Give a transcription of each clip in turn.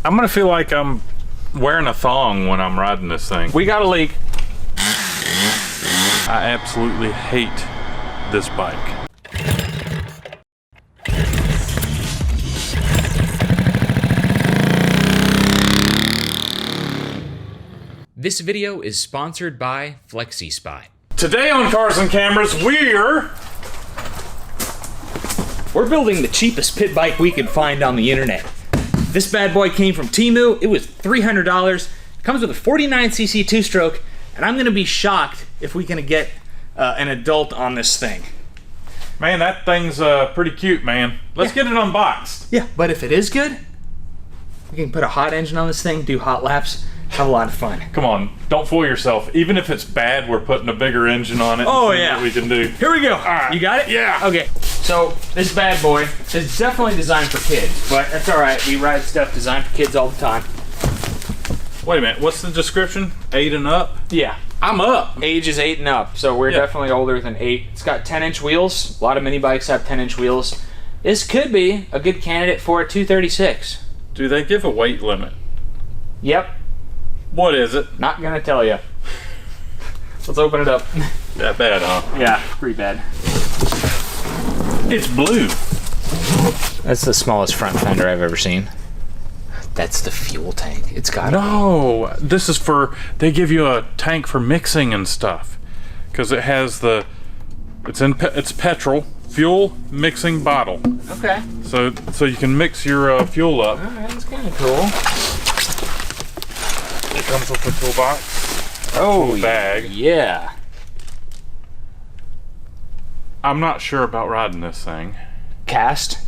I'm gonna feel like I'm wearing a thong when I'm riding this thing. We got a leak. I absolutely hate this bike. This video is sponsored by FlexiSpot. Today on Cars and Cameras, we're building the cheapest pit bike we could find on the internet. This bad boy came from Temu. It was $300. Comes with a 49cc two-stroke, and I'm gonna be shocked if we can get an adult on this thing. Man, that thing's pretty cute, man. Let's get it unboxed. Yeah, but if it is good, we can put a hot engine on this thing, do hot laps, have a lot of fun. Come on, don't fool yourself. Even if it's bad, we're putting a bigger engine on it. Oh, and see yeah. what we can do. Here we go. All right. You got it? Yeah. Okay. So this bad boy is definitely designed for kids, but that's all right. We ride stuff designed for kids all the time. Wait a minute, what's the description? 8 and up? Yeah. I'm up. Age is 8 and up, so we're definitely older than 8. It's got 10-inch wheels. A lot of mini bikes have 10-inch wheels. This could be a good candidate for a 236. Do they give a weight limit? Yep. What is it? Not gonna tell you. Let's open it up. That bad, huh? Yeah, pretty bad. It's blue. That's the smallest front fender I've ever seen. That's the fuel tank. It's got No, this is for, they give you a tank for mixing and stuff. Because it has the, it's petrol, fuel, mixing bottle. Okay. So you can mix your fuel up. Alright, that's kind of cool. It comes with a toolbox. Oh, bag. Yeah. I'm not sure about riding this thing. Cast?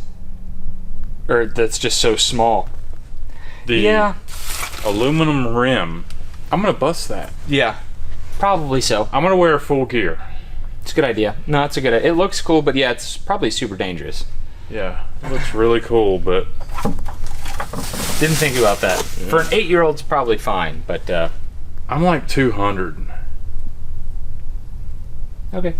Or that's just so small? The aluminum rim. I'm gonna bust that. Yeah. Probably so. I'm gonna wear full gear. It's a good idea. No, it's a good idea. It looks cool, but yeah, it's probably super dangerous. Yeah, it looks really cool, but Didn't think about that. Yeah. For an 8-year-old, it's probably fine, but I'm like 200. Okay.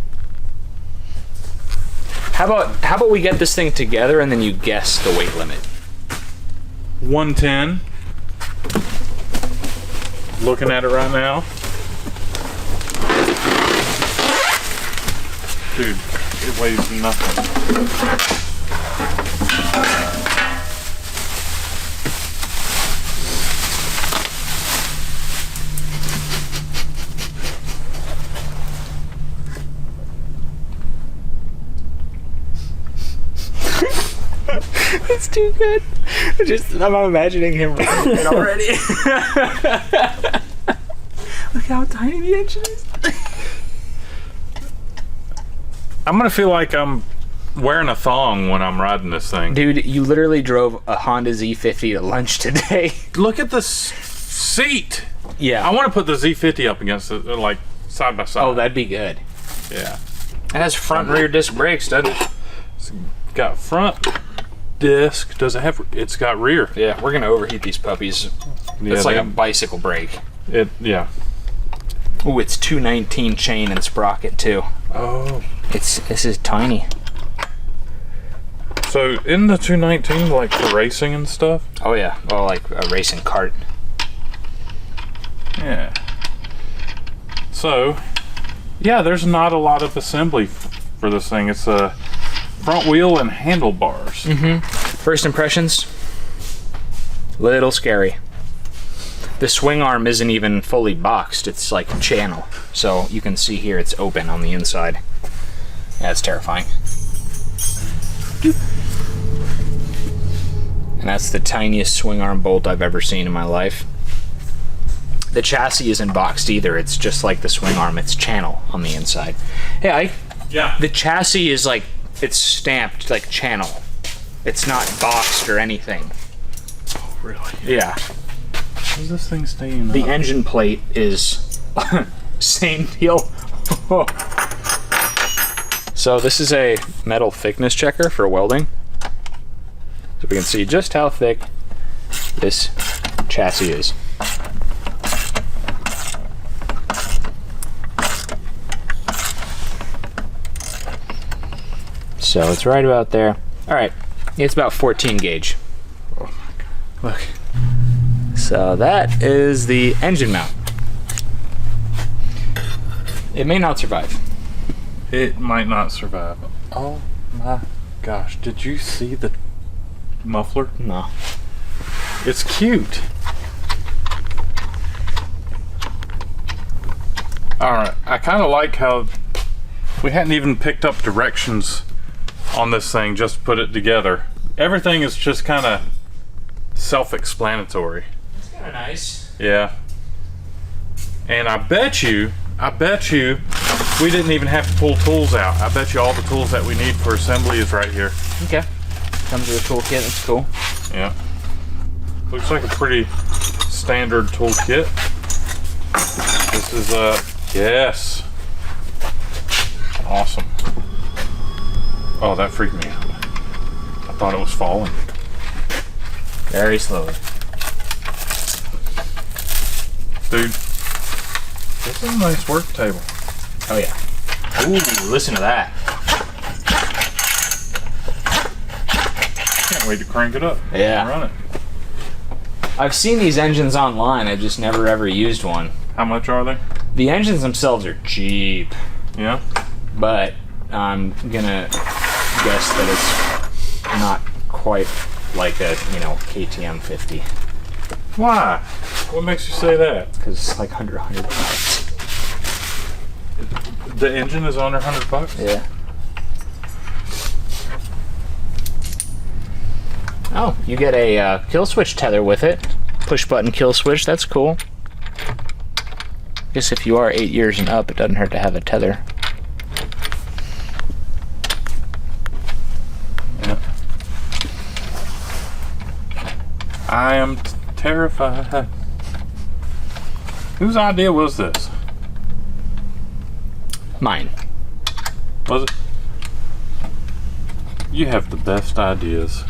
How about we get this thing together and then you guess the weight limit? 110. Looking at it right now. Dude, it weighs nothing. It's too good. I'm imagining him running it already. Look how tiny the engine is. I'm gonna feel like I'm wearing a thong when I'm riding this thing. Dude, you literally drove a Honda Z50 to lunch today. Look at the seat. Yeah. I want to put the Z50 up against it, like side by side. Oh, that'd be good. Yeah. It has front and rear disc brakes, doesn't it? It's got front disc. Does it have? It's got rear. Yeah, we're gonna overheat these puppies. Yeah, it's like a bicycle brake. Yeah. Ooh, it's 219 chain and sprocket too. Oh. This is tiny. So in the 219, like for racing and stuff? Oh yeah, well, like a racing cart. Yeah. So, yeah, there's not a lot of assembly for this thing. It's a front wheel and handlebars. First impressions? Little scary. The swing arm isn't even fully boxed. It's like a channel. So you can see here it's open on the inside. Yeah, it's terrifying. And that's the tiniest swing arm bolt I've ever seen in my life. The chassis isn't boxed either. It's just like the swing arm. It's channel on the inside. Hey, Ike. Yeah. The chassis is like, it's stamped like channel. It's not boxed or anything. Oh, really? Yeah. How does this thing stay in? The engine plate is same deal. So this is a metal thickness checker for welding. So we can see just how thick this chassis is. So it's right about there. All right, it's about 14 gauge. Oh my God. Look. So that is the engine mount. It may not survive. It might not survive. Oh my gosh, did you see the muffler? No. It's cute. Alright, I kind of like how we hadn't even picked up directions on this thing, just put it together. Everything is just kind of self-explanatory. It's kind of nice. Yeah. And I bet you we didn't even have to pull tools out. I bet you all the tools that we need for assembly is right here. Okay. Comes with a toolkit, that's cool. Yeah. Looks like a pretty standard toolkit. This is yes. Awesome. Oh, that freaked me out. I thought it was falling. Very slowly. Dude, this is a nice work table. Oh yeah. Ooh, listen to that. Can't wait to crank it up. Yeah. And run it. I've seen these engines online, I've just never ever used one. How much are they? The engines themselves are cheap, Yeah. but I'm gonna guess that it's not quite like a, KTM 50. Why? What makes you say that? Because it's like under $100. The engine is under $100? Yeah. Oh, you get a kill switch tether with it. Push button kill switch, that's cool. Guess if you are 8 years and up, it doesn't hurt to have a tether. Yeah. I am terrified. Whose idea was this? Mine. Was it? You have the best ideas.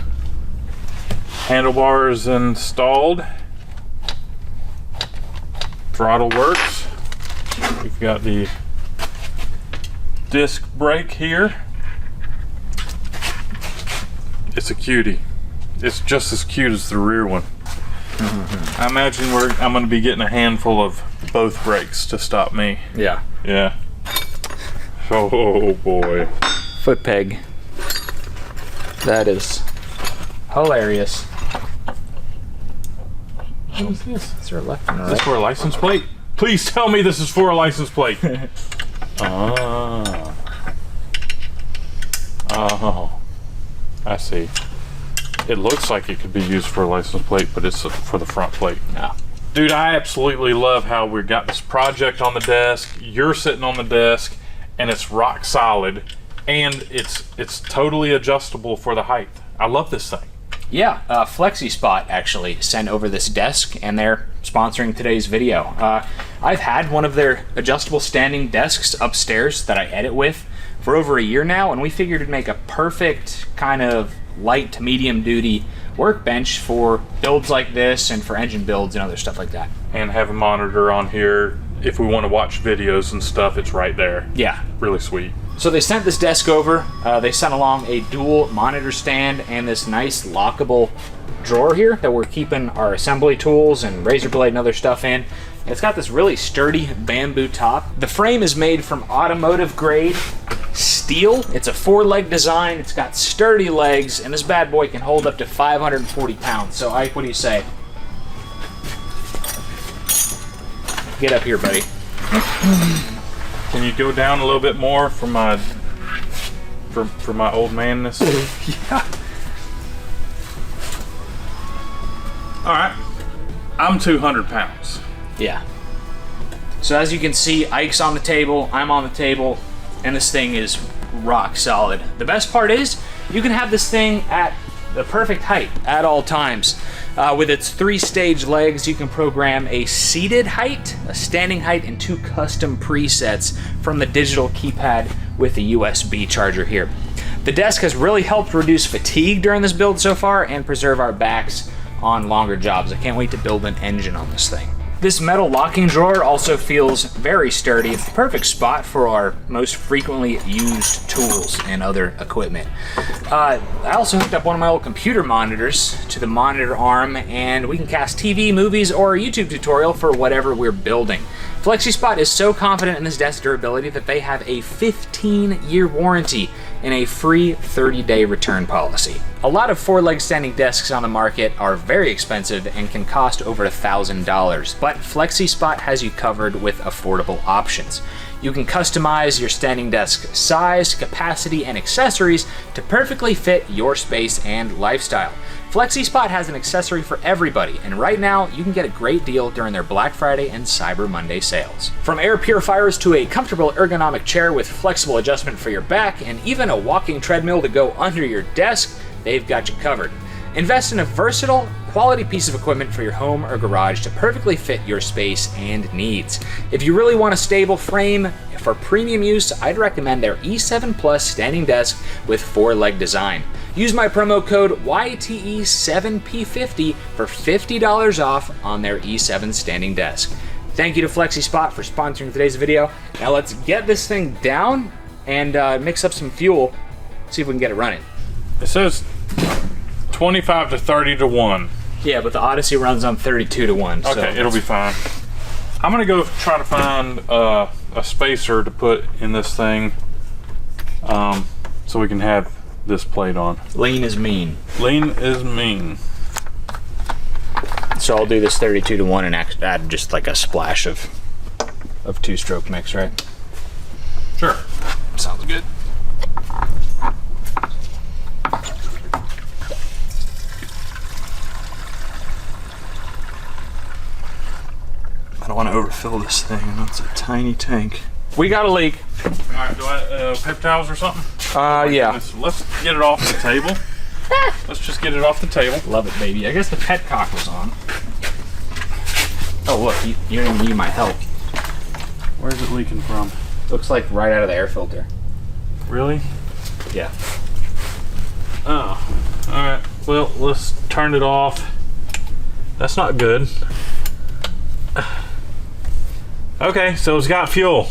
Handlebars installed. Throttle works. We've got the disc brake here. It's a cutie. It's just as cute as the rear one. I imagine I'm going to be getting a handful of both brakes to stop me. Yeah. Yeah. Oh boy. Foot peg. That is hilarious. What is this? Is there a left and a Is this right? for a license plate? Please tell me this is for a license plate. Oh, I see. It looks like it could be used for a license plate, but it's for the front plate. No. Dude, I absolutely love how we got this project on the desk. You're sitting on the desk, and it's rock solid, and it's totally adjustable for the height. I love this thing. Yeah, FlexiSpot actually sent over this desk, and they're sponsoring today's video. I've had one of their adjustable standing desks upstairs that I edit with for over a year now, and we figured it'd make a perfect kind of light to medium duty workbench for builds like this and for engine builds and other stuff like that. And have a monitor on here. If we want to watch videos and stuff, it's right there. Yeah. Really sweet. So they sent this desk over. They sent along a dual monitor stand and this nice lockable drawer here that we're keeping our assembly tools and razor blade and other stuff in. It's got this really sturdy bamboo top. The frame is made from automotive grade steel. It's a 4-leg design. It's got sturdy legs, and this bad boy can hold up to 540 pounds. So Ike, what do you say? Get up here, buddy. Can you go down a little bit more for my old manness? Yeah. All right. I'm 200 pounds. Yeah. So as you can see, Ike's on the table, I'm on the table, and this thing is rock solid. The best part is you can have this thing at the perfect height at all times. With its 3-stage legs, you can program a seated height, a standing height, and 2 custom presets from the digital keypad with the USB charger here. The desk has really helped reduce fatigue during this build so far and preserve our backs on longer jobs. I can't wait to build an engine on this thing. This metal locking drawer also feels very sturdy. It's the perfect spot for our most frequently used tools and other equipment. I also hooked up one of my old computer monitors to the monitor arm, and we can cast TV, movies, or a YouTube tutorial for whatever we're building. FlexiSpot is so confident in this desk durability that they have a 15-year warranty and a free 30-day return policy. A lot of four-leg standing desks on the market are very expensive and can cost over $1,000, but FlexiSpot has you covered with affordable options. You can customize your standing desk size, capacity, and accessories to perfectly fit your space and lifestyle. FlexiSpot has an accessory for everybody, and right now you can get a great deal during their Black Friday and Cyber Monday sales. From air purifiers to a comfortable ergonomic chair with flexible adjustment for your back, and even a walking treadmill to go under your desk, they've got you covered. Invest in a versatile, quality piece of equipment for your home or garage to perfectly fit your space and needs. If you really want a stable frame for premium use, I'd recommend their E7plus standing desk with four-leg design. Use my promo code YTE7P50 for $50 off on their E7 standing desk. Thank you to FlexiSpot for sponsoring today's video. Now let's get this thing down and mix up some fuel, see if we can get it running. It says 25 to 30 to 1. Yeah, but the Odyssey runs on 32 to 1. Okay, so it'll be fine. I'm gonna go try to find a spacer to put in this thing so we can have this plate on. Lean is mean. Lean is mean. So I'll do this 32 to 1 and add just like a splash of two-stroke mix, right? Sure. Sounds good. I don't want to overfill this thing. It's a tiny tank. We got a leak. All right, do I paper towels or something? Yeah. Let's get it off the table. Let's just get it off the table. Love it, baby. I guess the petcock was on. Oh, look, you don't even need my help. Where's it leaking from? Looks like right out of the air filter. Really? Yeah. Oh, all right. Well, let's turn it off. That's not good. Okay, so it's got fuel.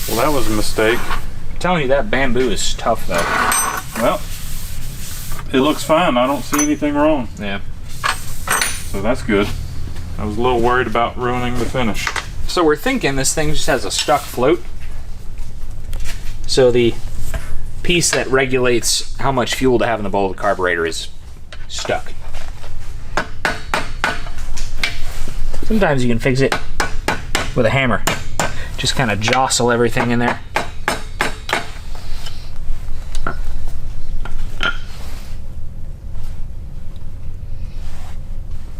Well, that was a mistake. I'm telling you, that bamboo is tough, though. Well, it looks fine. I don't see anything wrong. Yeah. So that's good. I was a little worried about ruining the finish. So we're thinking this thing just has a stuck float. So the piece that regulates how much fuel to have in the bowl of the carburetor is stuck. Sometimes you can fix it with a hammer. Just kind of jostle everything in there. I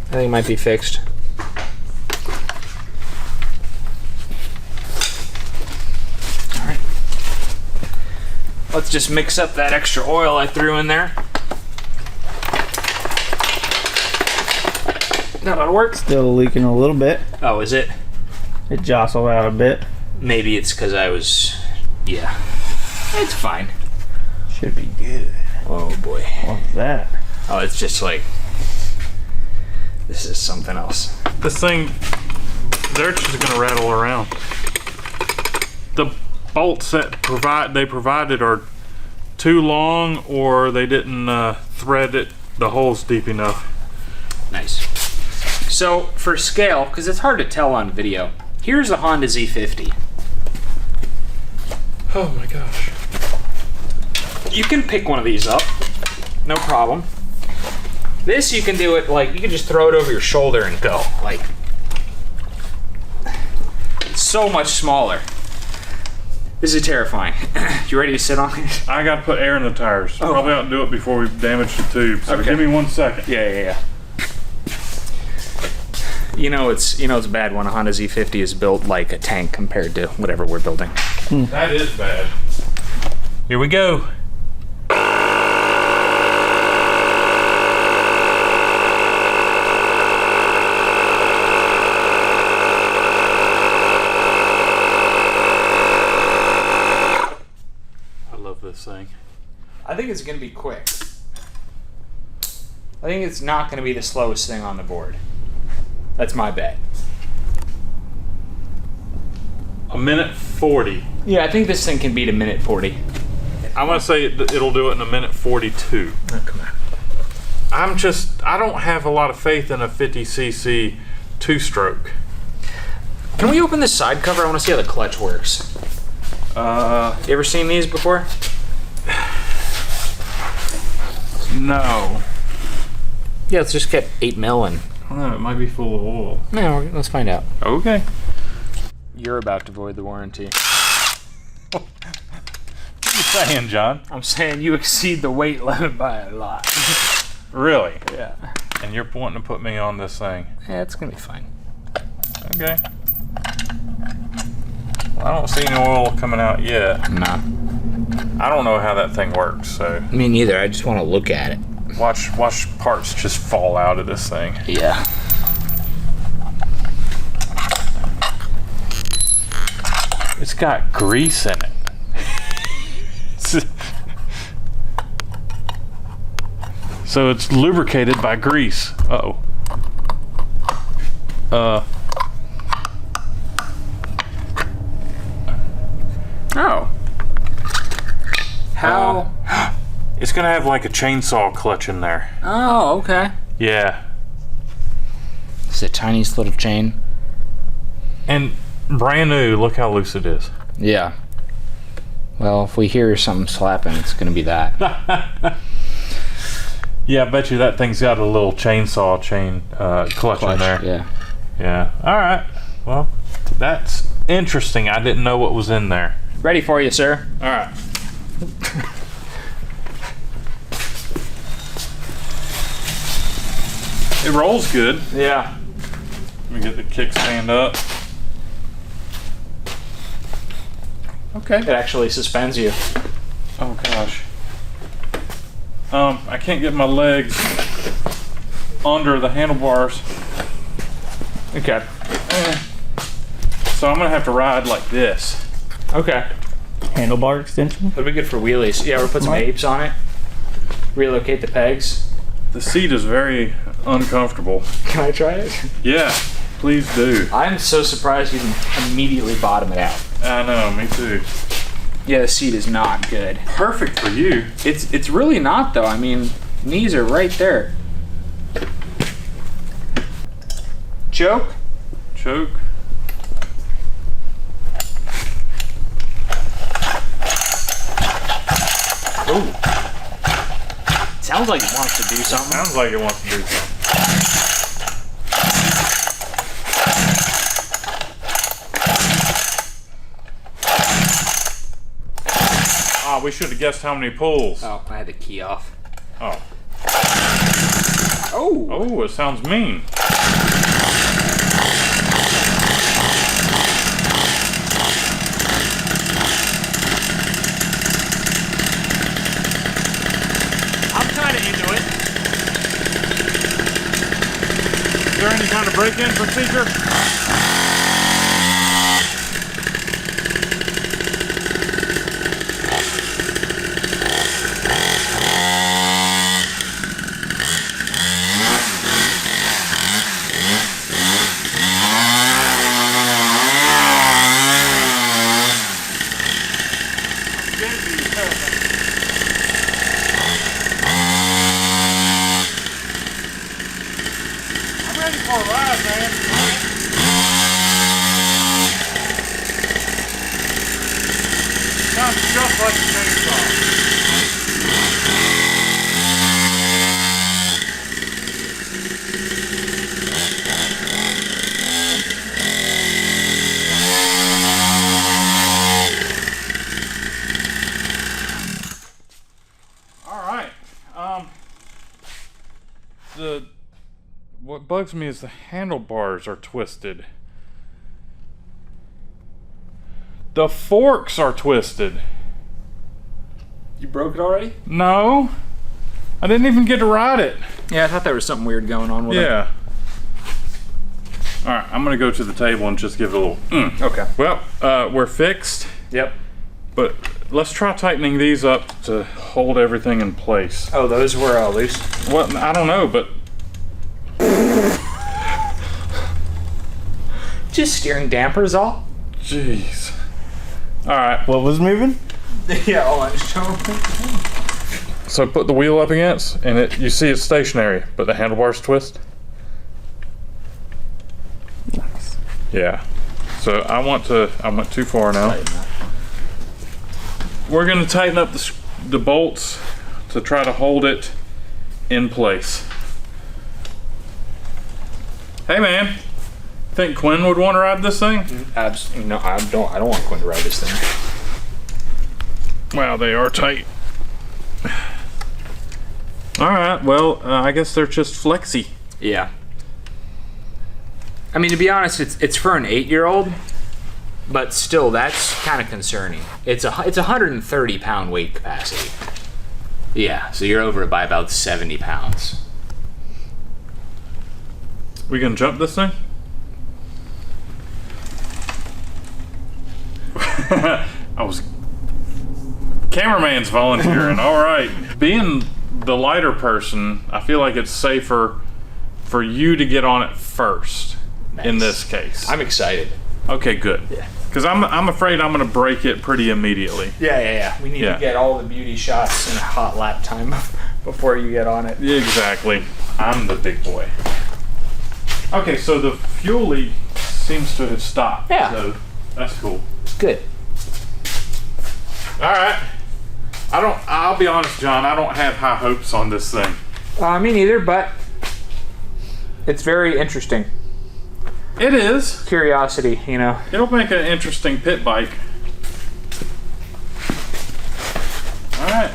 think it might be fixed. All right. Let's just mix up that extra oil I threw in there. That'll work. Still leaking a little bit. Oh, is it? It jostled out a bit. Maybe it's because I was... Yeah. It's fine. Should be good. Oh, boy. What's that? Oh, it's just like... This is something else. This thing, they're just gonna rattle around. The bolts that they provided are too long, or they didn't thread the holes deep enough. Nice. So, for scale, because it's hard to tell on video, here's a Honda Z50. Oh my gosh. You can pick one of these up, no problem. This you can do it like, you can just throw it over your shoulder and go. Like, it's so much smaller. This is terrifying. You ready to sit on it? I gotta put air in the tires. Oh. Probably ought to do it before we damage the tube. So Okay. give me 1 second. Yeah. You know it's bad when a Honda Z50 is built like a tank compared to whatever we're building. That is bad. Here we go. this thing. I think it's going to be quick. I think it's not going to be the slowest thing on the board. That's my bet. A minute 40. Yeah, I think this thing can beat a minute 40. I'm gonna say it'll do it in a minute 42. Oh, come on. I don't have a lot of faith in a 50cc two-stroke. Can we open this side cover? I want to see how the clutch works. You ever seen these before? No. Yeah, let's just get 8 mil and... I don't know, it might be full of oil. No, let's find out. Okay. You're about to void the warranty. What are you saying, John? I'm saying you exceed the weight limit by a lot. Really? Yeah. And you're wanting to put me on this thing? Yeah, it's gonna be fine. Okay. Well, I don't see any oil coming out yet. Nah. I don't know how that thing works, so Me neither. I just want to look at it. watch parts just fall out of this thing. Yeah. It's got grease in it. So it's lubricated by grease. Uh-oh. Oh. How? It's gonna have like a chainsaw clutch in there. Oh, okay. Yeah. It's the tiniest little chain. And brand new, look how loose it is. Yeah. Well, if we hear something slapping, it's gonna be that. Yeah, I bet you that thing's got a little chainsaw chain clutch in there. Yeah. Yeah. All right. Well, that's interesting. I didn't know what was in there. Ready for you, sir. All right. It rolls good. Yeah. Let me get the kickstand up. Okay. It actually suspends you. Oh gosh. I can't get my legs under the handlebars. Okay. So I'm gonna have to ride like this. Okay. Handlebar extension. That'll be good for wheelies. Yeah, we'll put some apes on it. Relocate the pegs. The seat is very uncomfortable. Can I try it? Yeah, please do. I'm so surprised you can immediately bottom it out. I know, me too. Yeah, the seat is not good. Perfect for you. It's really not though. I mean, knees are right there. Choke. Choke. Ooh. Sounds like it wants to do something. Sounds like it wants to do something. Ah, we should have guessed how many pulls. Oh, I had the key off. Oh. Oh. Oh, it sounds mean. I'm kind of into it. Is there any kind of break-in procedure? I'm ready for a ride, man. Sounds just like a chainsaw. All right. What bugs me is the handlebars are twisted. The forks are twisted. You broke it already? No. I didn't even get to ride it. Yeah, I thought there was something weird going on with it. Yeah. All right, I'm gonna go to the table and just give it a little. Okay. Well, we're fixed, Yep. but let's try tightening these up to hold everything in place. Oh, those were loose? What? I don't know, but Just steering dampers all? jeez. All right. What was moving? Yeah, all I'm showing. So put the wheel up against, and you see it's stationary, but the handlebars twist. Nice. Yeah. So I went too far now. We're gonna tighten up the bolts to try to hold it in place. Hey man, think Quinn would want to ride this thing? Absolutely. No, I don't want Quinn to ride this thing. Wow, they are tight. All right, well, I guess they're just flexy. Yeah. I mean, to be honest, it's for an 8-year-old, but still, that's kind of concerning. It's 130 pound weight capacity. Yeah, so you're over it by about 70 pounds. We can jump this thing? Cameraman's volunteering. All right. Being the lighter person, I feel like it's safer for you to get on it first. Nice. In this case. I'm excited. Okay, good. Yeah. Because I'm afraid I'm going to break it pretty immediately. Yeah. We need to get all the beauty shots in a hot lap time before you get on it. Exactly. I'm the big boy. Okay, so the fuel leak seems to have stopped. Yeah. So that's cool. Good. All right. I'll be honest, John, I don't have high hopes on this thing. Me neither, but it's very interesting. It is. Curiosity, you know. It'll make an interesting pit bike. All right.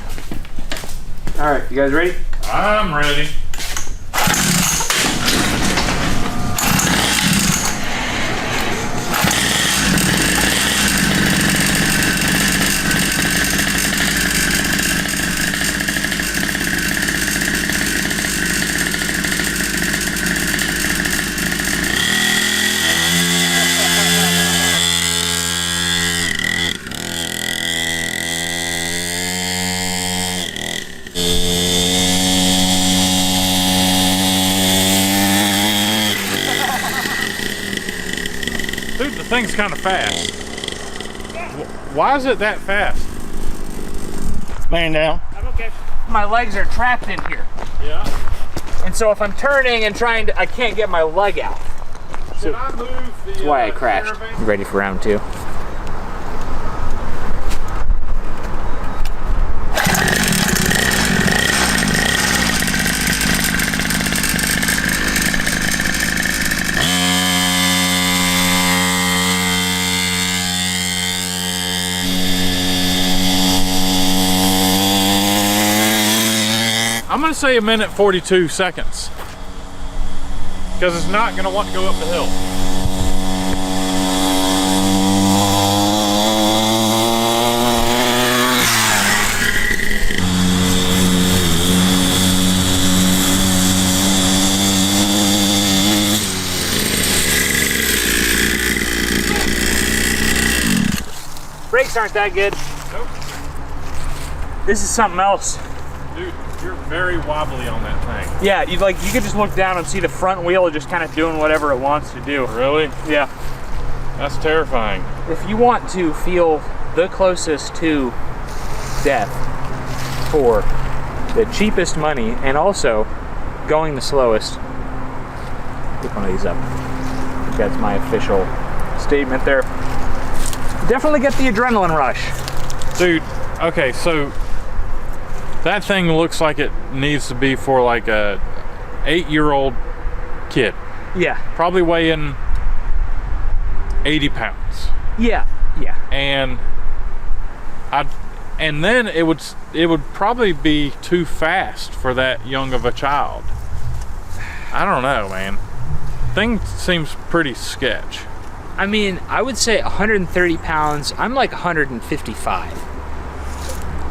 All right, you guys ready? I'm ready. Dude, the thing's kind of fast. Why is it that fast? Man down. I'm okay. My legs are trapped in here. Yeah. And so if I'm turning and trying to, I can't get my leg out. Should I move the That's why I crashed. caravan? You ready for round 2? I'm gonna say 1:42 seconds. Because it's not gonna want to go up the hill. Brakes aren't that good. Nope. This is something else. Dude, you're very wobbly on that thing. Yeah, you could just look down and see the front wheel just kind of doing whatever it wants to do. Really? Yeah. That's terrifying. If you want to feel the closest to death for the cheapest money and also going the slowest, pick one of these up. I think that's my official statement there. Definitely get the adrenaline rush. Dude, okay, so that thing looks like it needs to be for like a 8-year-old kid. Yeah. Probably weighing 80 pounds. Yeah. Yeah. And then it would probably be too fast for that young of a child. I don't know, man. Thing seems pretty sketch. I mean, I would say 130 pounds. I'm like 155.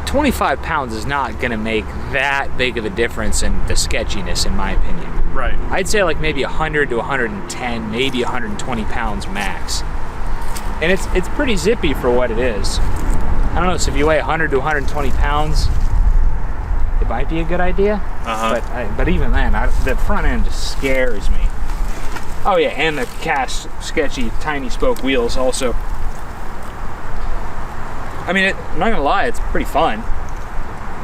25 pounds is not gonna make that big of a difference in the sketchiness, in my opinion. Right. I'd say like maybe 100 to 110, maybe 120 pounds max. And it's pretty zippy for what it is. don't know, so if you weigh 100 to 120 pounds, it might be a good idea. But even then, the front end just scares me. Oh yeah, and the cast sketchy tiny spoke wheels also. I mean, I'm not gonna lie, it's pretty fun.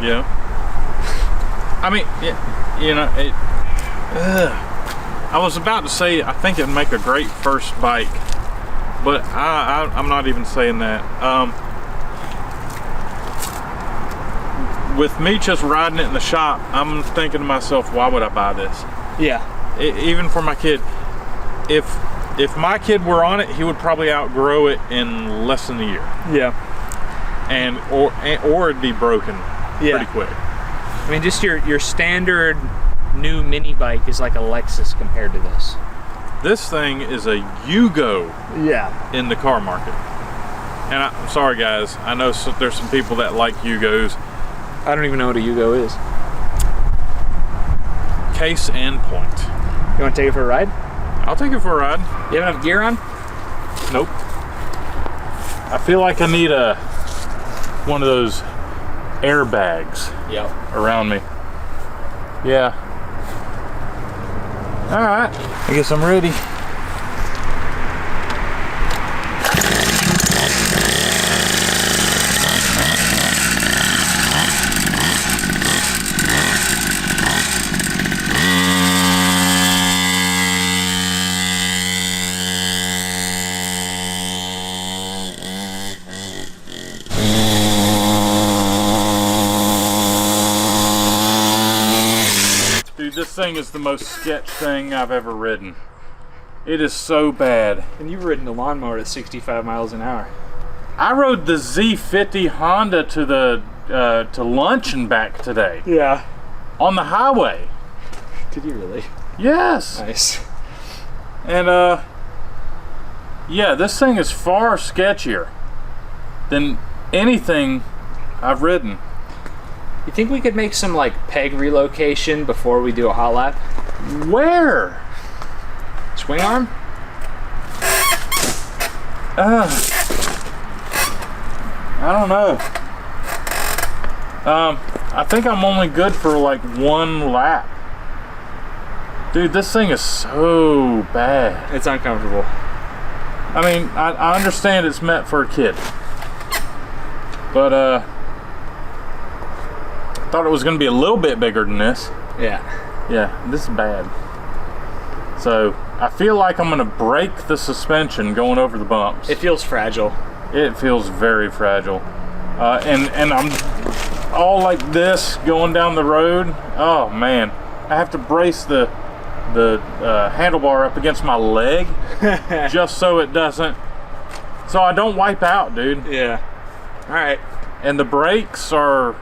Yeah. I mean, I was about to say I think it'd make a great first bike, but I'm not even saying that. With me just riding it in the shop, I'm thinking to myself, why would I buy this? Yeah. Even for my kid. If my kid were on it, he would probably outgrow it in less than a year. Yeah. Or it'd be broken pretty quick. I mean, just your standard new mini bike is like a Lexus compared to this. This thing is a Yugo in the car market. And I'm sorry guys, I know there's some people that like Yugos. I don't even know what a Yugo is. Case and point. You want to take it for a ride? I'll take it for a ride. You have enough gear on? Nope. I feel like I need one of those airbags around me. Yeah. All right, I guess I'm ready. Dude, this thing is the most sketch thing I've ever ridden. It is so bad. And you've ridden the lawnmower at 65 miles an hour. I rode the Z50 Honda to lunch and back today. Yeah. On the highway. Did you really? Yes. Nice. And yeah, this thing is far sketchier than anything I've ridden. You think we could make some like peg relocation before we do a hot lap? Where? Swing arm? I don't know. I think I'm only good for like one lap. Dude, this thing is so bad. It's uncomfortable. I mean, I understand it's meant for a kid. But thought it was going to be a little bit bigger than this. Yeah. Yeah, this is bad. So I feel like I'm going to break the suspension going over the bumps. It feels fragile. It feels very fragile. And I'm all like this going down the road. Oh man, I have to brace the handlebar up against my leg just so it doesn't, so I don't wipe out, dude. Yeah. All right. And the brakes are,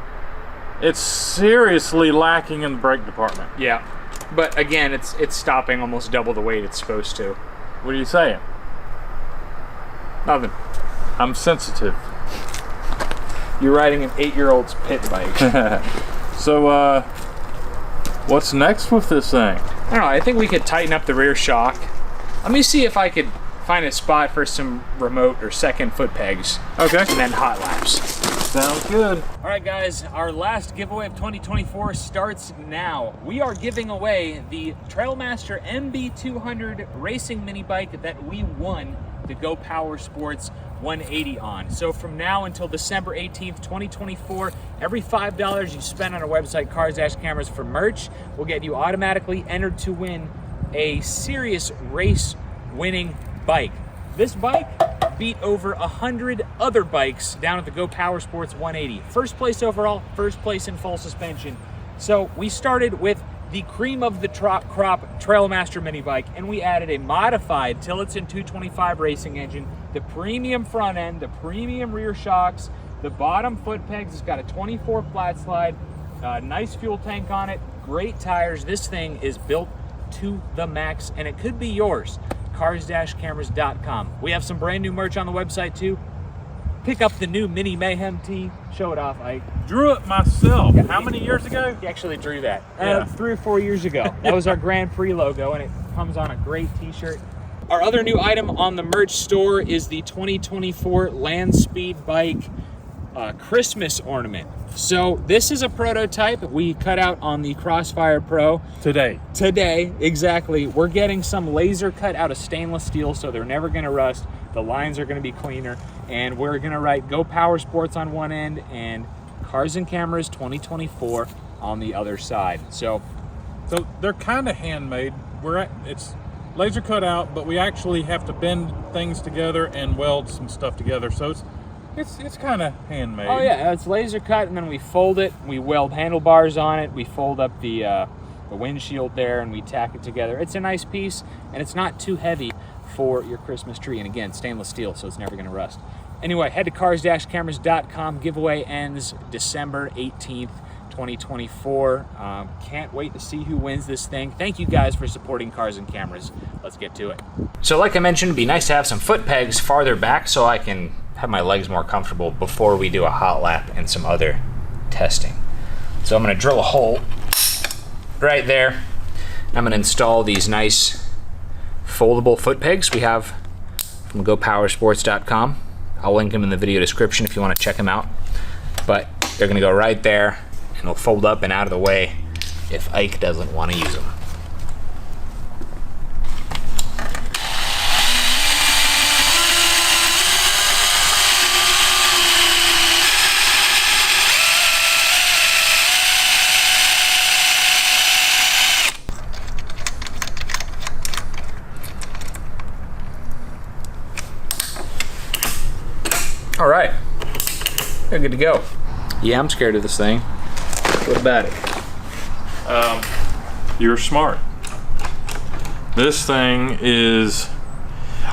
it's seriously lacking in the brake department. Yeah. But again, it's stopping almost double the weight it's supposed to. What are you saying? Nothing. I'm sensitive. You're riding an 8-year-old's pit bike. So what's next with this thing? I don't know, I think we could tighten up the rear shock. Let me see if I could find a spot for some remote or second foot pegs. Okay. And then hot laps. Sounds good. All right, guys, our last giveaway of 2024 starts now. We are giving away the Trailmaster MB200 racing mini bike that we won the Go Power Sports 180 on. So from now until December 18th, 2024, every $5 you spend on our website, Cars-Cameras, for merch, will get you automatically entered to win a serious race winning bike. This bike beat over 100 other bikes down at the Go Power Sports 180. First place overall, first place in full suspension. So we started with the cream of the crop Trailmaster mini bike, and we added a modified Tillotson 225 racing engine, the premium front end, the premium rear shocks, the bottom foot pegs. It's got a 24 flat slide, nice fuel tank on it, great tires. This thing is built to the max, and it could be yours. Cars-Cameras.com. We have some brand new merch on the website too. Pick up the new Mini Mayhem tee. Show it off, Ike. Drew it myself. Yeah. How many years ago? He actually drew that. Yeah. 3 or 4 years ago. That was our Grand Prix logo, and it comes on a great t-shirt. Our other new item on the merch store is the 2024 Land Speed bike. Christmas ornament. So this is a prototype we cut out on the Crossfire Pro Today. exactly. We're getting some laser cut out of stainless steel, so they're never gonna rust. The lines are gonna be cleaner, and we're gonna write Go Power Sports on one end and Cars and Cameras 2024 on the other side. So they're kind of handmade. It's laser cut out, but we actually have to bend things together and weld some stuff together. So it's kind of handmade. oh yeah, it's laser cut, and then we fold it. We weld handlebars on it. We fold up the windshield there, and we tack it together. It's a nice piece, and it's not too heavy for your Christmas tree. And again, stainless steel, so it's never going to rust. Anyway, head to cars-cameras.com. Giveaway ends December 18th, 2024. Can't wait to see who wins this thing. Thank you guys for supporting Cars and Cameras. Let's get to it. So like I mentioned, it'd be nice to have some foot pegs farther back so I can have my legs more comfortable before we do a hot lap and some other testing. So I'm gonna drill a hole right there. I'm gonna install these nice foldable foot pegs we have from GoPowerSports.com. I'll link them in the video description if you want to check them out. But they're gonna go right there, and they'll fold up and out of the way if Ike doesn't want to use them. All right, they're good to go. Yeah, I'm scared of this thing. What about it? You're smart. This thing is...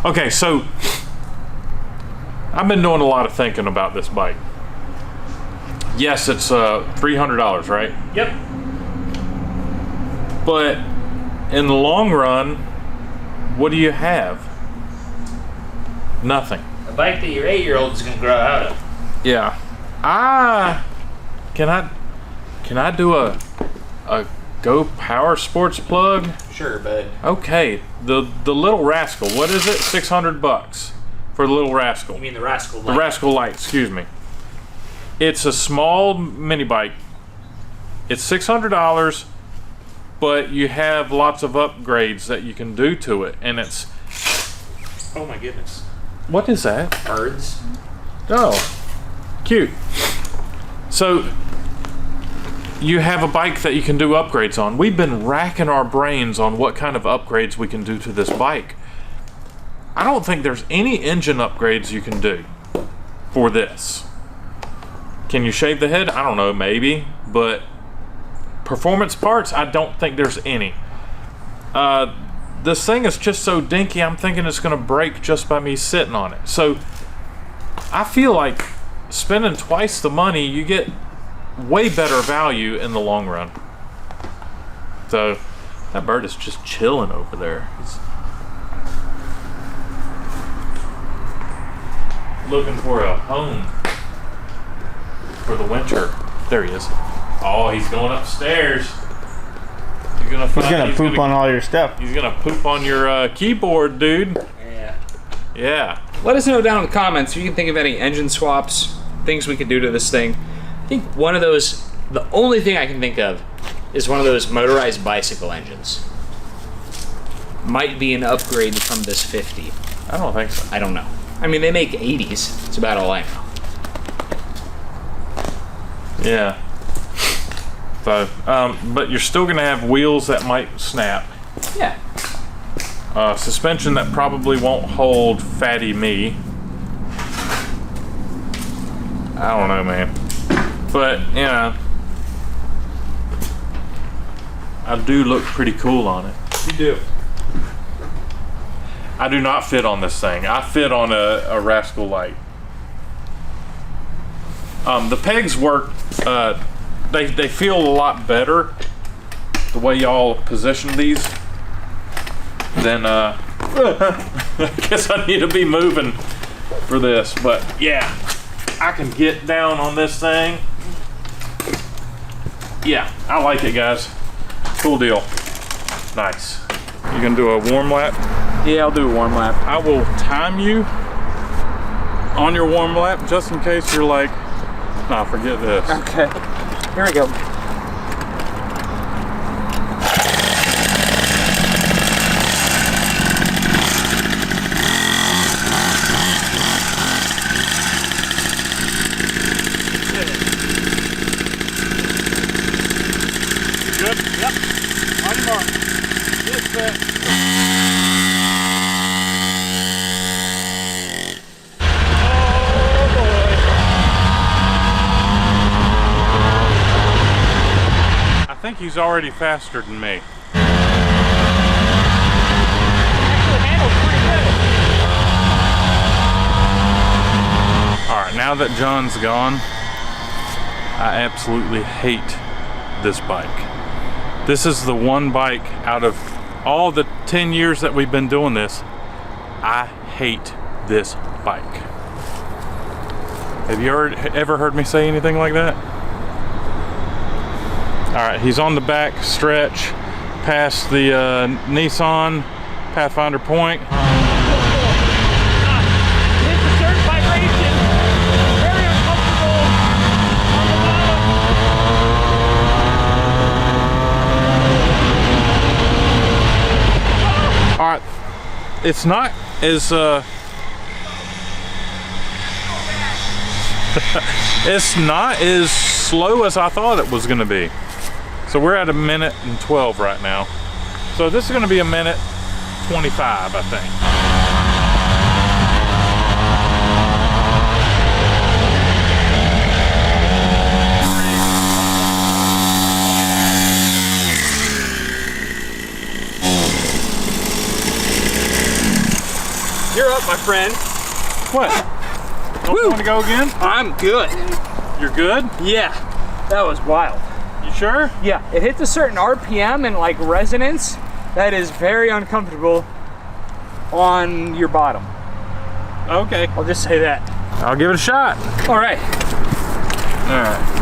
Okay, so I've been doing a lot of thinking about this bike. Yes, it's $300, right? Yep. But in the long run, what do you have? Nothing. A bike that your 8-year-old is gonna grow out of. Yeah. Can I do a Go Power Sports plug? Sure, bud. Okay. The Little Rascal. What is it? $600 for the Little Rascal. You mean the Rascal The Light? Rascal Light, excuse me. It's a small mini bike. It's $600, but you have lots of upgrades that you can do to it, and it's... Oh my goodness. What is that? Birds. Oh, cute. So you have a bike that you can do upgrades on. We've been racking our brains on what kind of upgrades we can do to this bike. I don't think there's any engine upgrades you can do for this. Can you shave the head? I don't know, maybe. But performance parts, I don't think there's any. This thing is just so dinky, I'm thinking it's gonna break just by me sitting on it. So I feel like spending twice the money, you get way better value in the long run. So that bird is just chilling over there. He's looking for a home for the winter. There he is. Oh, he's going upstairs. He's gonna poop on all your stuff. He's gonna poop on your keyboard, dude. Yeah. Yeah. Let us know down in the comments if you can think of any engine swaps, things we could do to this thing. I think one of those, the only thing I can think of is one of those motorized bicycle engines. Might be an upgrade from this 50. I don't think so. I don't know. I mean, they make 80s. That's about all I know. Yeah. So, but you're still gonna have wheels that might snap. Yeah. Suspension that probably won't hold fatty me. I don't know, man. But, you know, I do look pretty cool on it. You do. I do not fit on this thing. I fit on a Rascal Light. The pegs work, they feel a lot better the way y'all position these than, I guess I need to be moving for this, but yeah, I can get down on this thing. Yeah, I like it, guys. Cool deal. Nice. You gonna do a warm lap? Yeah, I'll do a warm lap. I will time you on your warm lap just in case you're like, Nah, forget this. Okay. Here we go. Good? Yep. On your mark. Get set. I think he's already faster than me. Actually handles pretty good. Alright, now that John's gone, I absolutely hate this bike. This is the one bike out of all the 10 years that we've been doing this, I hate this bike. Have you ever heard me say anything like that? Alright, he's on the back stretch past the Nissan Pathfinder Point. It's a certain vibration. Very uncomfortable on the bottom. Alright, it's not as it's not as slow as I thought it was gonna be. So we're at 1:12 right now. So this is gonna be 1:25, I think. You're up, my friend. What? Don't you want to go again? I'm good. You're good? Yeah, that was wild. You sure? Yeah, it hits a certain RPM and like resonance that is very uncomfortable on your bottom. Okay. I'll just say that. I'll give it a shot. All right. All right.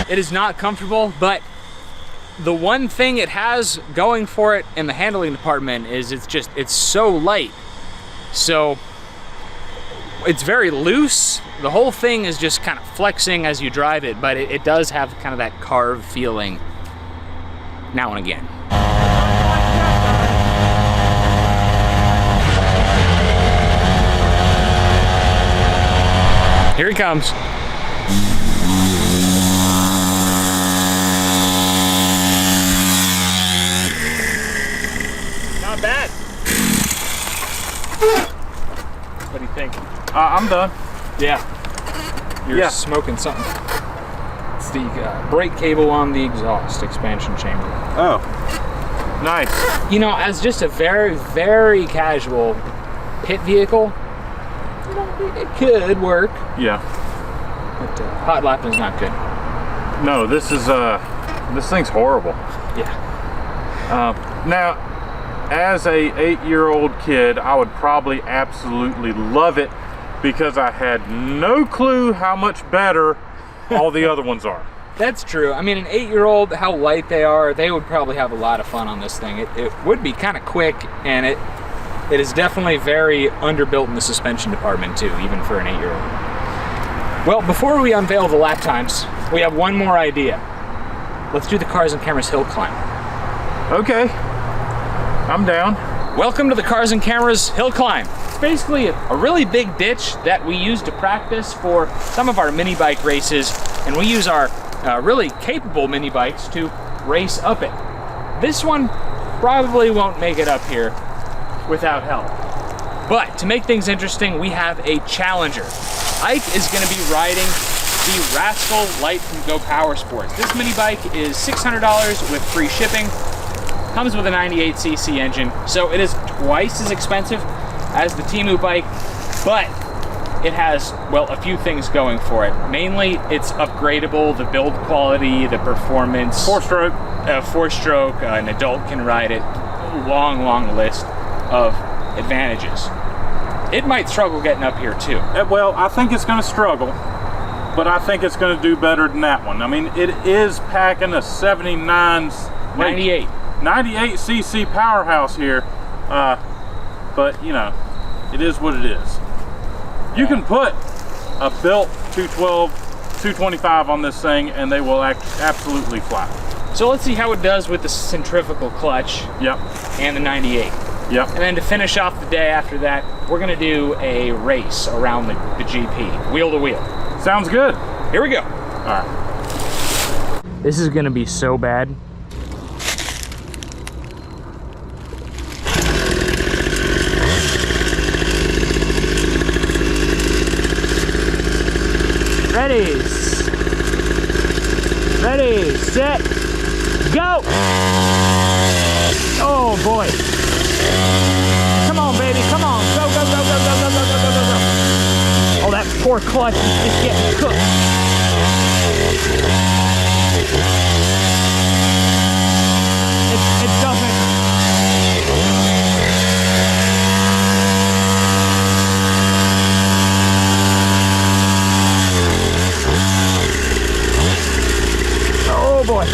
It is not comfortable, but the one thing it has going for it in the handling department is it's so light. So it's very loose. The whole thing is just kind of flexing as you drive it, but it does have kind of that carved feeling now and again. Here he comes. Not bad. What do you think? I'm done. Yeah. You're Yeah. smoking something. It's the brake cable on the exhaust expansion chamber. Oh. Nice. You know, as just a very, very casual pit vehicle, you know, it could work, Yeah. but hot lap is not good. No, this thing's horrible. Yeah. Now, as a 8-year-old kid, I would probably absolutely love it because I had no clue how much better all the other ones are. That's true. I mean, an 8-year-old, how light they are, they would probably have a lot of fun on this thing. It would be kind of quick, and it is definitely very underbuilt in the suspension department too, even for an 8-year-old. Well, before we unveil the lap times, we have one more idea. Let's do the Cars and Cameras hill climb. Okay. I'm down. Welcome to the Cars and Cameras hill climb. It's basically a really big ditch that we use to practice for some of our mini bike races, and we use our really capable mini bikes to race up it. This one probably won't make it up here without help. But to make things interesting, we have a challenger. Ike is going to be riding the Rascal Light from Go Power Sports. This mini bike is $600 with free shipping. Comes with a 98cc engine, so it is twice as expensive as the Temu bike, but it has, well, a few things going for it. Mainly, it's upgradable, the build quality, the performance. 4-stroke. 4-stroke, an adult can ride it. Long, long list of advantages. It might struggle getting up here too. Well, I think it's going to struggle, but I think it's going to do better than that one. I mean, it is packing a 98 cc powerhouse here, but you know, it is what it is. You can put a built 212, 225 on this thing and they will act absolutely fly. So let's see how it does with the centrifugal clutch. Yep. And the 98. Yep. And then to finish off the day after that, we're gonna do a race around the GP, wheel to wheel. Sounds good. Here we go. All right. This is gonna be so bad. Ready, set, go! Oh boy. Come on, baby, come on. Go, go, go, go, go, go, go, go, go, go. Oh, that poor clutch is getting cooked. It doesn't. Oh boy.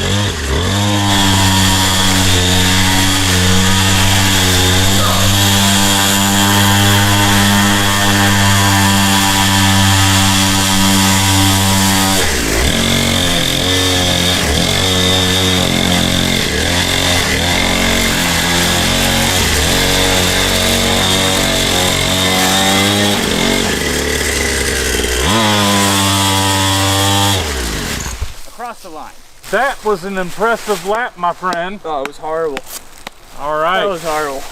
Across the line. That was an impressive lap, my friend. Oh, it was horrible. All right. That was horrible.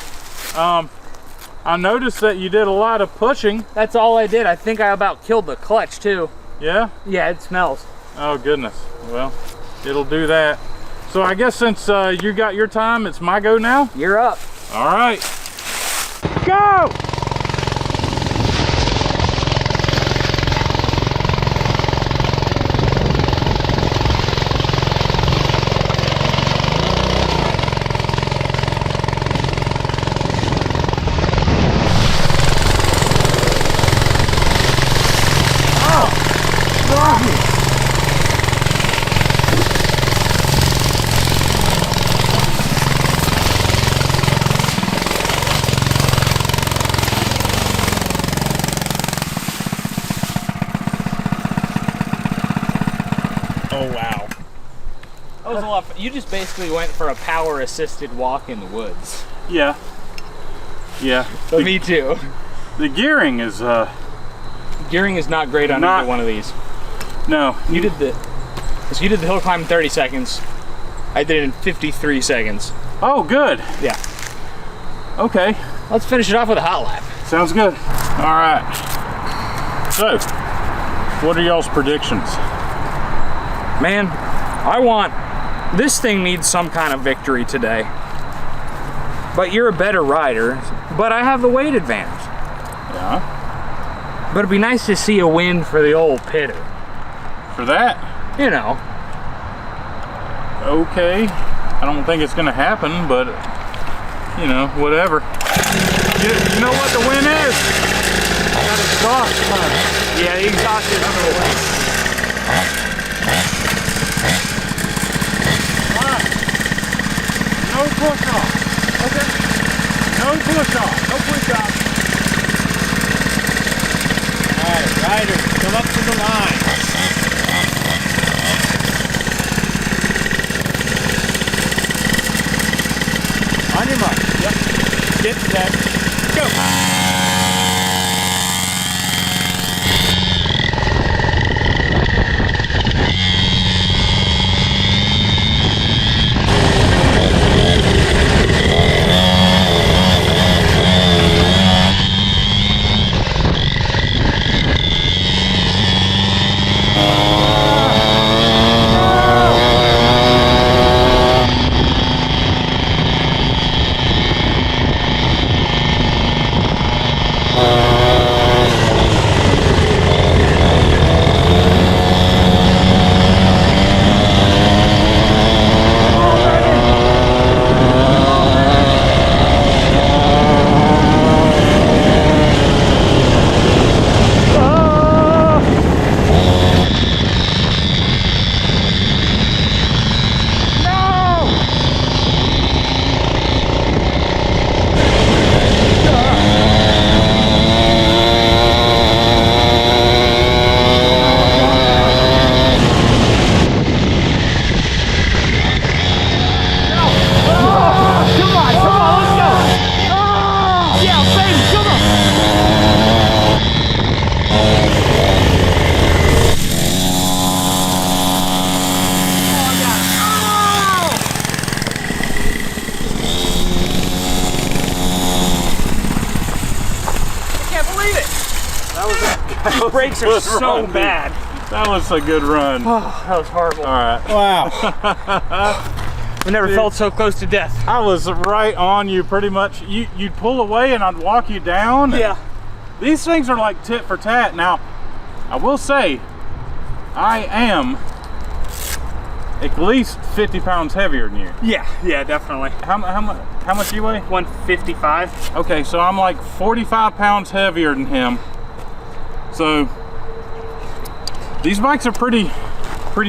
I noticed that you did a lot of pushing. That's all I did. I think I about killed the clutch too. Yeah? Yeah, it smells. Oh, goodness. Well, it'll do that. So I guess since you got your time, it's my go now? You're up. All right. Go! Oh wow. That was a lot. You just basically went for a power assisted walk in the woods. Yeah. Yeah. But me too. The gearing is Gearing is not great on either one of these. no. You did the hill climb in 30 seconds. I did it in 53 seconds. Oh, good. Yeah. Okay. Let's finish it off with a hot lap. Sounds good. All right. So, what are y'all's predictions? Man, this thing needs some kind of victory today. But you're a better rider, but I have the weight advantage. Yeah. But it'd be nice to see a win for the old pitter. For that? You know. Okay. I don't think it's gonna happen, but you know, whatever. You know what the win is? That exhaust, huh? Yeah, the exhaust is under the way. Alright. No push off. Okay. No push off. No push off. Alright, riders, come up to the line. On your mark. Yep. Get set. Go. These brakes are so bad. That was a good run. Oh, that was horrible. All right. We never felt so close to death. I was right on you pretty much. You'd pull away and I'd walk you down. Yeah. These things are like tit for tat. Now, I will say, I am at least 50 pounds heavier than you. Yeah, definitely. How much do you weigh? 155. Okay, so I'm like 45 pounds heavier than him. So these bikes are pretty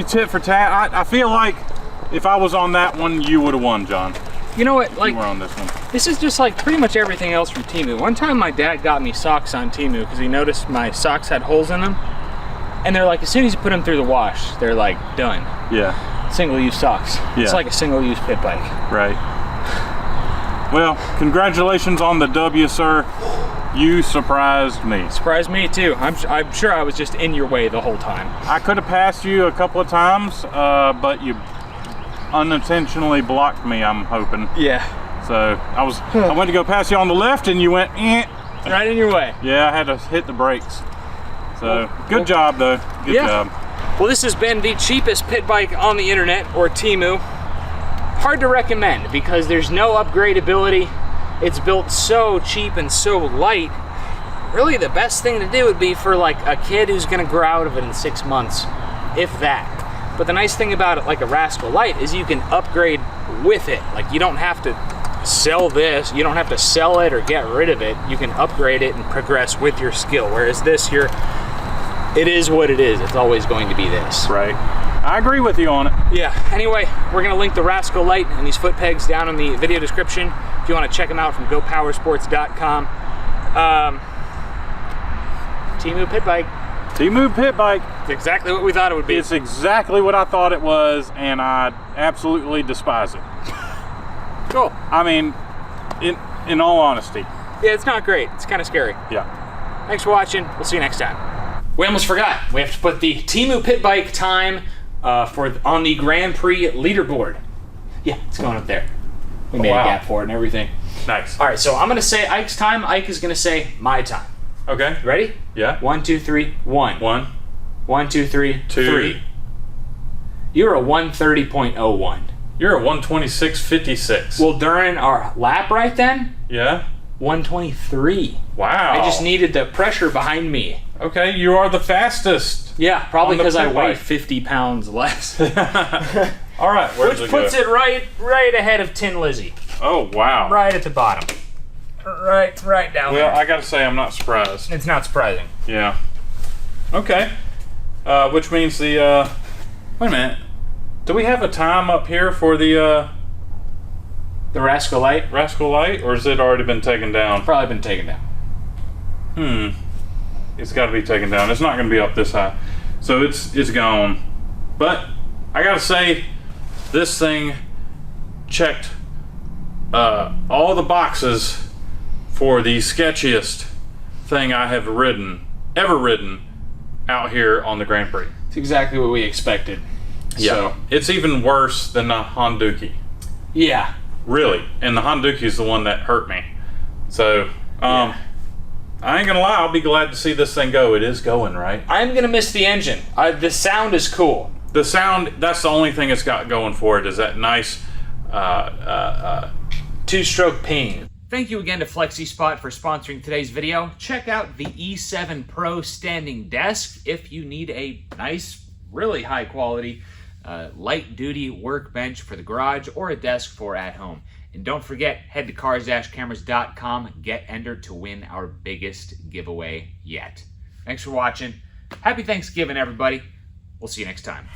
tit for tat. I feel like if I was on that one, you would have won, John. You know what? Like, you were on this one. this is just like pretty much everything else from Temu. One time my dad got me socks on Temu because he noticed my socks had holes in them. And they're like, as soon as you put them through the wash, they're like done. Yeah. Single-use socks. Yeah. It's like a single-use pit bike. Right. Well, congratulations on the W, sir. You surprised me. Surprised me too. I'm sure I was just in your way the whole time. I could have passed you a couple of times, but you unintentionally blocked me, I'm hoping. Yeah. So I went to go pass you on the left and you went, eh. Right in your way. Yeah, I had to hit the brakes. So good job though, good job. Well, this has been the cheapest pit bike on the internet, or Temu. Hard to recommend because there's no upgradability. It's built so cheap and so light. Really the best thing to do would be for like a kid who's gonna grow out of it in 6 months, if that. But the nice thing about it, like a Rascal Lite, is you can upgrade with it. Like you don't have to sell this, you don't have to sell it or get rid of it. You can upgrade it and progress with your skill. Whereas this here, it is what it is. It's always going to be this. Right. I agree with you on it. Yeah. Anyway, we're gonna link the Rascal Lite and these foot pegs down in the video description if you want to check them out from GoPowersports.com. Temu pit bike. Temu pit bike. It's exactly what we thought it would be. It's exactly what I thought it was, and I absolutely despise it. Cool. I mean, in all honesty. Yeah, it's not great. It's kind of scary. Yeah. Thanks for watching. We'll see you next time. We almost forgot. We have to put the Temu pit bike time on the Grand Prix leaderboard. Yeah, it's going up there. We made a gap for it and everything. Nice. All right, so I'm gonna say Ike's time. Ike is gonna say my time. Okay. Ready? Yeah. 1, 2, 3, 1. 1. 1, 2, 3, 3. You're a 130.01. You're a 126.56. Well, during our lap right then, Yeah. 123. Wow. I just needed the pressure behind me. Okay, you are the fastest. Yeah, probably On the because I pit weigh bike. 50 pounds less. All right, where Which does it puts go? it right ahead of Tin Lizzie. Oh wow. Right at the bottom. Right down Well, there. I gotta say I'm not surprised. It's not surprising. Yeah. Okay. Which means the wait a minute. Do we have a time up here for the The Rascal Lite? Rascal Lite, or has it already been taken down? Probably been taken down. It's got to be taken down. It's not going to be up this high, so it's gone. But I gotta say, this thing checked all the boxes for the sketchiest thing I have ever ridden out here on the Grand Prix. It's exactly what we expected. Yeah, So, it's even worse than the Honduki. yeah. Really, and the Honduki is the one that hurt me. So, I ain't gonna lie, I'll be glad to see this thing go. It is going, right? I'm gonna miss the engine. The sound is cool. The sound, that's the only thing it's got going for it, is that nice Two-stroke ping. Thank you again to FlexiSpot for sponsoring today's video. Check out the E7 Pro standing desk if you need a nice, really high quality, light duty workbench for the garage or a desk for at home. And don't forget, head to CarsandCameras.com, get entered to win our biggest giveaway yet. Thanks for watching. Happy Thanksgiving, everybody. We'll see you next time.